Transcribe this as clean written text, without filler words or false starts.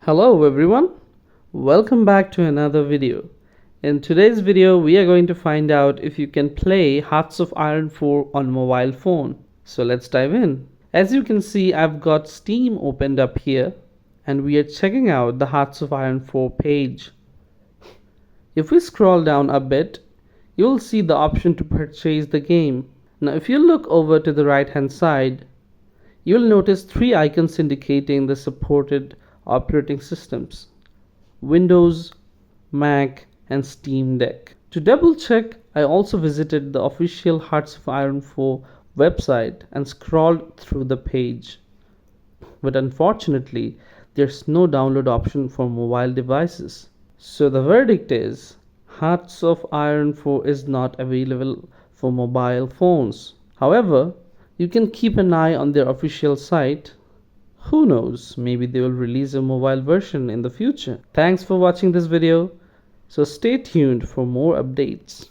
Hello everyone, welcome back to another video. In today's video we are going to find out if you can play Hearts of Iron 4 on mobile phone. So let's dive in. As you can see, I've got Steam opened up here and we are checking out the Hearts of Iron 4 page. If we scroll down a bit, you will see the option to purchase the game. Now if you look over to the right hand side, you'll notice three icons indicating the supported operating systems: Windows, Mac, and Steam Deck. To double check, I also visited the official Hearts of Iron 4 website and scrolled through the page. But unfortunately, there's no download option for mobile devices. So the verdict is Hearts of Iron 4 is not available for mobile phones. However, you can keep an eye on their official site. Who knows, maybe they will release a mobile version in the future. Thanks for watching this video. So stay tuned for more updates.